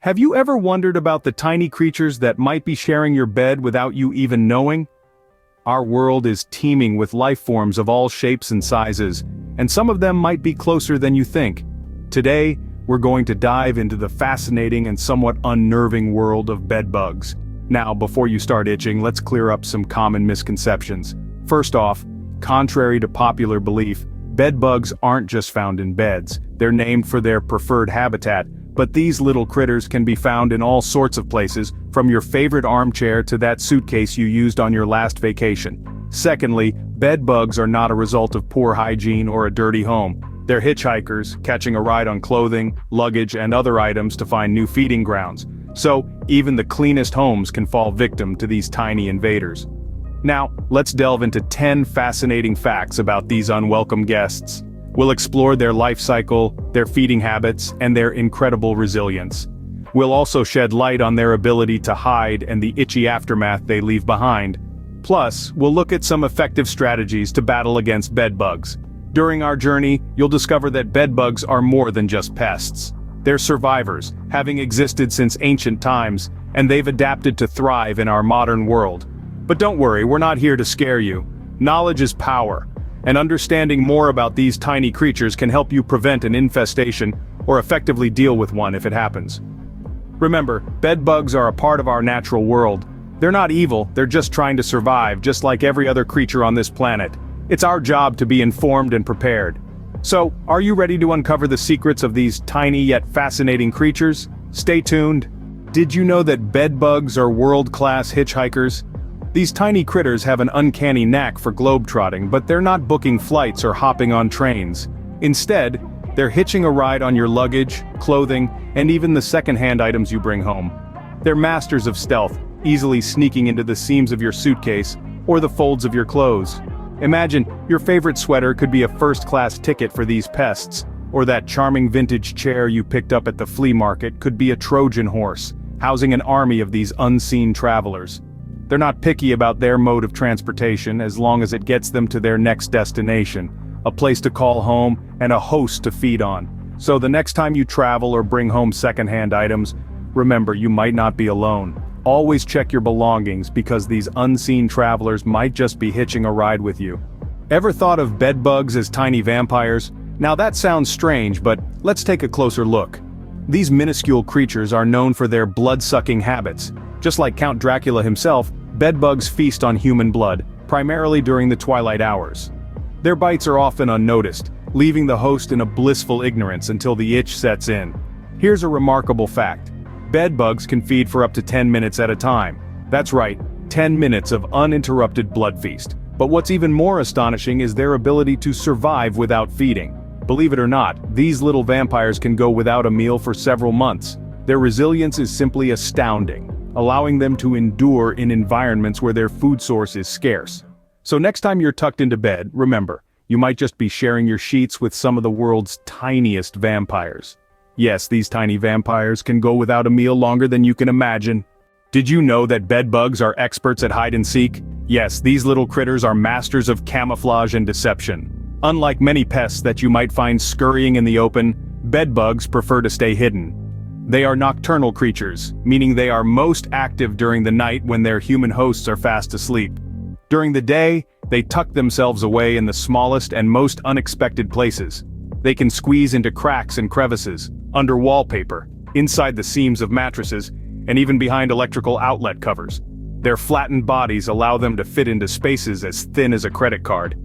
Have you ever wondered about the tiny creatures that might be sharing your bed without you even knowing? Our world is teeming with life forms of all shapes and sizes, and some of them might be closer than you think. Today, we're going to dive into the fascinating and somewhat unnerving world of bedbugs. Now, before you start itching, let's clear up some common misconceptions. First off, contrary to popular belief, bedbugs aren't just found in beds. They're named for their preferred habitat, but these little critters can be found in all sorts of places, from your favorite armchair to that suitcase you used on your last vacation. Secondly, bedbugs are not a result of poor hygiene or a dirty home. They're hitchhikers, catching a ride on clothing, luggage, and other items to find new feeding grounds. So, even the cleanest homes can fall victim to these tiny invaders. Now, let's delve into 10 fascinating facts about these unwelcome guests. We'll explore their life cycle, their feeding habits, and their incredible resilience. We'll also shed light on their ability to hide and the itchy aftermath they leave behind. Plus, we'll look at some effective strategies to battle against bedbugs. During our journey, you'll discover that bedbugs are more than just pests. They're survivors, having existed since ancient times, and they've adapted to thrive in our modern world. But don't worry, we're not here to scare you. Knowledge is power, and understanding more about these tiny creatures can help you prevent an infestation or effectively deal with one if it happens. Remember, bedbugs are a part of our natural world. They're not evil, they're just trying to survive, just like every other creature on this planet. It's our job to be informed and prepared. So, are you ready to uncover the secrets of these tiny yet fascinating creatures? Stay tuned. Did you know that bedbugs are world-class hitchhikers? These tiny critters have an uncanny knack for globetrotting, but they're not booking flights or hopping on trains. Instead, they're hitching a ride on your luggage, clothing, and even the second-hand items you bring home. They're masters of stealth, easily sneaking into the seams of your suitcase or the folds of your clothes. Imagine, your favorite sweater could be a first-class ticket for these pests, or that charming vintage chair you picked up at the flea market could be a Trojan horse, housing an army of these unseen travelers. They're not picky about their mode of transportation as long as it gets them to their next destination, a place to call home and a host to feed on. So the next time you travel or bring home second-hand items, remember you might not be alone. Always check your belongings because these unseen travelers might just be hitching a ride with you. Ever thought of bedbugs as tiny vampires? Now that sounds strange, but let's take a closer look. These minuscule creatures are known for their blood-sucking habits. Just like Count Dracula himself, bedbugs feast on human blood, primarily during the twilight hours. Their bites are often unnoticed, leaving the host in a blissful ignorance until the itch sets in. Here's a remarkable fact. Bedbugs can feed for up to 10 minutes at a time. That's right, 10 minutes of uninterrupted blood feast. But what's even more astonishing is their ability to survive without feeding. Believe it or not, these little vampires can go without a meal for several months. Their resilience is simply astounding, allowing them to endure in environments where their food source is scarce. So next time you're tucked into bed, remember, you might just be sharing your sheets with some of the world's tiniest vampires. Yes, these tiny vampires can go without a meal longer than you can imagine. Did you know that bedbugs are experts at hide and seek? Yes, these little critters are masters of camouflage and deception. Unlike many pests that you might find scurrying in the open, bedbugs prefer to stay hidden. They are nocturnal creatures, meaning they are most active during the night when their human hosts are fast asleep. During the day, they tuck themselves away in the smallest and most unexpected places. They can squeeze into cracks and crevices, under wallpaper, inside the seams of mattresses, and even behind electrical outlet covers. Their flattened bodies allow them to fit into spaces as thin as a credit card.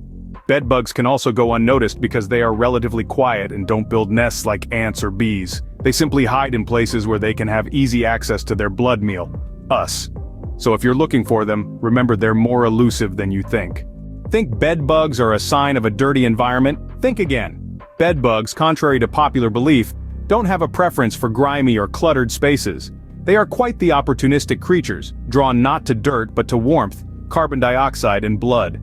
Bedbugs can also go unnoticed because they are relatively quiet and don't build nests like ants or bees. They simply hide in places where they can have easy access to their blood meal, us. So if you're looking for them, remember they're more elusive than you think. Think bedbugs are a sign of a dirty environment? Think again. Bedbugs, contrary to popular belief, don't have a preference for grimy or cluttered spaces. They are quite the opportunistic creatures, drawn not to dirt but to warmth, carbon dioxide and blood.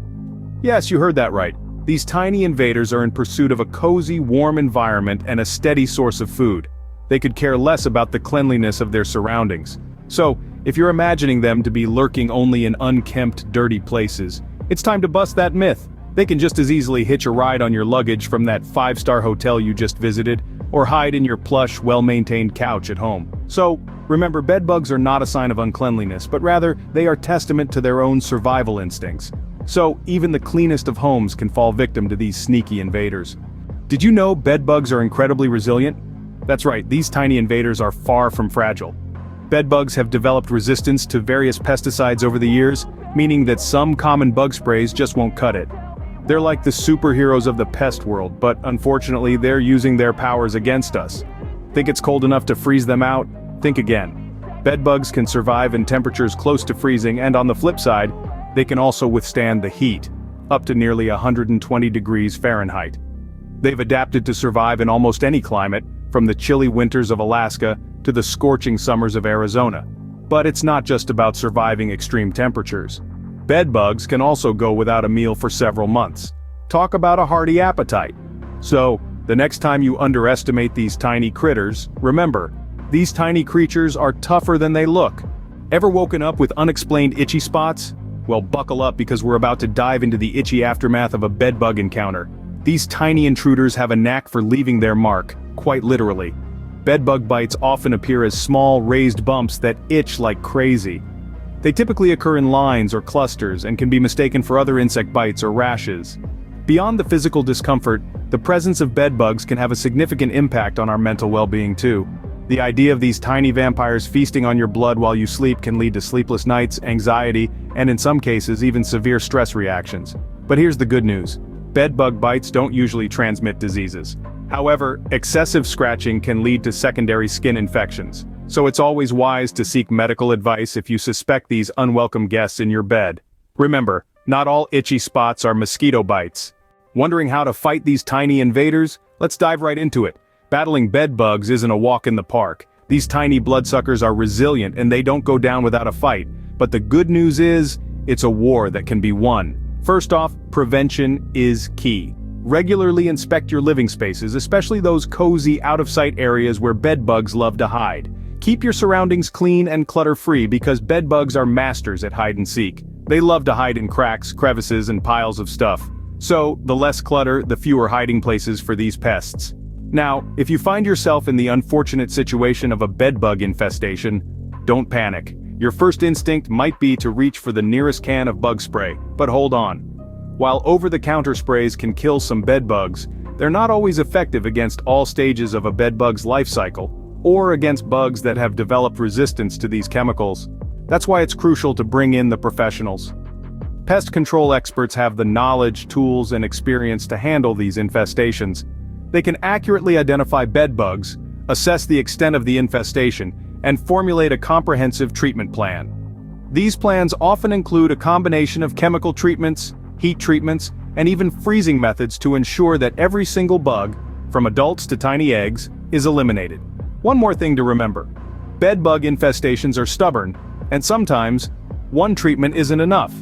Yes, you heard that right. These tiny invaders are in pursuit of a cozy, warm environment and a steady source of food. They could care less about the cleanliness of their surroundings. So, if you're imagining them to be lurking only in unkempt, dirty places, it's time to bust that myth. They can just as easily hitch a ride on your luggage from that 5-star hotel you just visited, or hide in your plush, well-maintained couch at home. So, remember, bedbugs are not a sign of uncleanliness, but rather, they are testament to their own survival instincts. So, even the cleanest of homes can fall victim to these sneaky invaders. Did you know bedbugs are incredibly resilient? That's right, these tiny invaders are far from fragile. Bedbugs have developed resistance to various pesticides over the years, meaning that some common bug sprays just won't cut it. They're like the superheroes of the pest world, but unfortunately they're using their powers against us. Think it's cold enough to freeze them out? Think again. Bedbugs can survive in temperatures close to freezing, and on the flip side, they can also withstand the heat, up to nearly 120 degrees Fahrenheit. They've adapted to survive in almost any climate, from the chilly winters of Alaska to the scorching summers of Arizona. But it's not just about surviving extreme temperatures. Bedbugs can also go without a meal for several months. Talk about a hearty appetite. So, the next time you underestimate these tiny critters, remember, these tiny creatures are tougher than they look. Ever woken up with unexplained itchy spots? Well, buckle up because we're about to dive into the itchy aftermath of a bedbug encounter. These tiny intruders have a knack for leaving their mark, quite literally. Bedbug bites often appear as small, raised bumps that itch like crazy. They typically occur in lines or clusters and can be mistaken for other insect bites or rashes. Beyond the physical discomfort, the presence of bedbugs can have a significant impact on our mental well-being too. The idea of these tiny vampires feasting on your blood while you sleep can lead to sleepless nights, anxiety, and in some cases even severe stress reactions. But here's the good news. Bedbug bites don't usually transmit diseases. However, excessive scratching can lead to secondary skin infections. So it's always wise to seek medical advice if you suspect these unwelcome guests in your bed. Remember, not all itchy spots are mosquito bites. Wondering how to fight these tiny invaders? Let's dive right into it. Battling bedbugs isn't a walk in the park. These tiny bloodsuckers are resilient and they don't go down without a fight. But the good news is, it's a war that can be won. First off, prevention is key. Regularly inspect your living spaces, especially those cozy, out-of-sight areas where bedbugs love to hide. Keep your surroundings clean and clutter-free because bedbugs are masters at hide-and-seek. They love to hide in cracks, crevices, and piles of stuff. So, the less clutter, the fewer hiding places for these pests. Now, if you find yourself in the unfortunate situation of a bedbug infestation, don't panic. Your first instinct might be to reach for the nearest can of bug spray, but hold on. While over-the-counter sprays can kill some bedbugs, they're not always effective against all stages of a bedbug's life cycle, or against bugs that have developed resistance to these chemicals. That's why it's crucial to bring in the professionals. Pest control experts have the knowledge, tools, and experience to handle these infestations. They can accurately identify bedbugs, assess the extent of the infestation, and formulate a comprehensive treatment plan. These plans often include a combination of chemical treatments, heat treatments, and even freezing methods to ensure that every single bug, from adults to tiny eggs, is eliminated. One more thing to remember. Bedbug infestations are stubborn, and sometimes, one treatment isn't enough.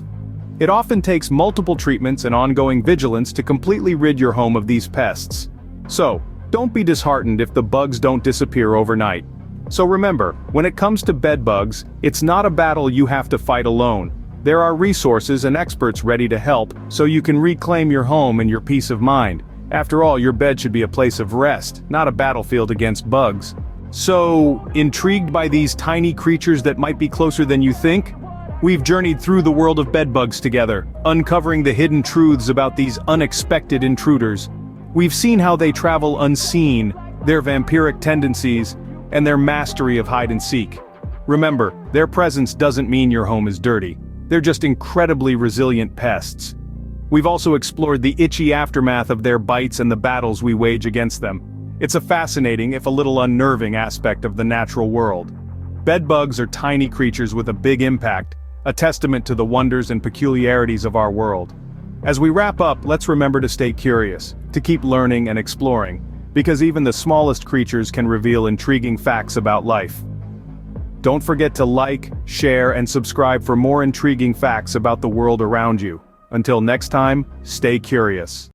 It often takes multiple treatments and ongoing vigilance to completely rid your home of these pests. So, don't be disheartened if the bugs don't disappear overnight. So remember, when it comes to bedbugs, it's not a battle you have to fight alone. There are resources and experts ready to help, so you can reclaim your home and your peace of mind. After all, your bed should be a place of rest, not a battlefield against bugs. So, intrigued by these tiny creatures that might be closer than you think? We've journeyed through the world of bedbugs together, uncovering the hidden truths about these unexpected intruders. We've seen how they travel unseen, their vampiric tendencies, and their mastery of hide-and-seek. Remember, their presence doesn't mean your home is dirty. They're just incredibly resilient pests. We've also explored the itchy aftermath of their bites and the battles we wage against them. It's a fascinating, if a little unnerving, aspect of the natural world. Bedbugs are tiny creatures with a big impact, a testament to the wonders and peculiarities of our world. As we wrap up, let's remember to stay curious, to keep learning and exploring, because even the smallest creatures can reveal intriguing facts about life. Don't forget to like, share, and subscribe for more intriguing facts about the world around you. Until next time, stay curious.